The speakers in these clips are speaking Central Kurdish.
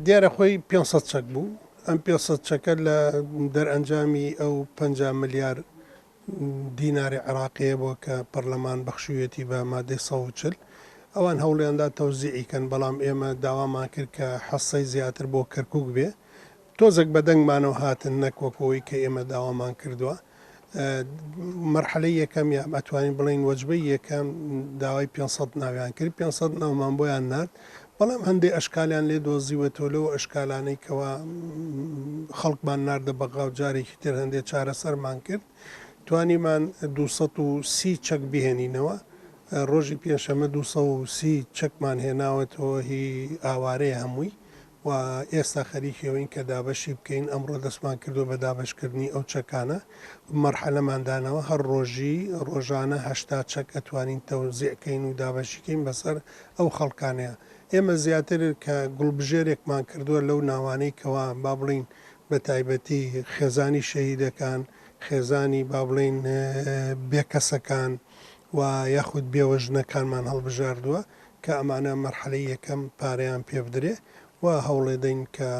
دیارە خۆی 500 چەک بوو ئەم 500 چەکە لە دەرئەنجامی ئەو 50 ملیار دیناری عراقیە بۆ کە پەرلەمان بەخشوویەتی بە مادەی 140 ئەوان هەوڵیاندا تەوزیعیکەن بەڵام ئێمە داوامان کرد کە حەسەی زیاتر بۆ کەرکووک بێ تۆزێک بەدەنگمانەوە هاتن نەکۆکەوەی کە ئێمە داوامان کردووە مەرحلەی یەکەم یا ئەتوانین بڵین وەجبەی یەکەم داوای 500 ناویان کرد 500 ناومان بۆیان نرد بەڵام هەندێک ئەشکالیان لێ دۆزیوەتەوە لەوە ئەشکالانەی کەەوە خەڵکمان ناردە بەغاو جارێکی تر هەندێک چارەسەرمان کرد توانیمان 230 چەک بهێنینەوە ڕۆژی پێنجشەمە 230 چەکمان هێناوەتەوە هی ئاوارەیە هەمووی و ئێستا خەریکەوەین کە دابەشی بکەین ئەمڕۆ دەستمان کردو بە دابشکردنی ئەو چەکانە مەرحەلەماندانەوە هەر ڕۆژی ڕۆژانە هەشتا چەک ئەتوانین تەوزیعکەین و دابەشیکەین بەسەر ئەو خەڵکانەیە ئێمە زیاتر کە گوڵبژێرێکمان کردووە لەو ناوانەی کەوا با بڵین بە تایبەتی خێزانی شەهیدەکان خێزانی با بڵین بێکەسەکان و یاخود بێوەژنەکانمان هەڵبژاردووە کە ئەمانە مەرحەلەی یەکەم پارەیان پێ بدرێ و هەوڵێدەین کە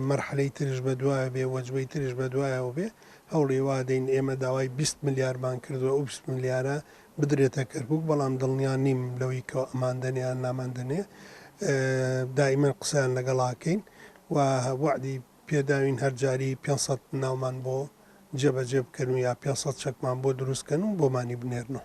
مەرحەلەی تریش بە دوایە بێ وەجبەی تریش بە دوایەوە بێ هەوڵی وادەین ئێمە داوای 20 ملیارمان کردووە و 20 ملیارە بدرێتە کەرکووک بەڵام دڵنیان نیم لەوەی کە ئەماندنیان ناماندنێ دائیمەن قسەیان لەگەڵاکەین و وعدی پێداوین هەرجاری 500 ناومان بۆ جێبەجێ بکەن و یا 500 چەکمان بۆ دروستکەن و بۆمانی بنێرنەوە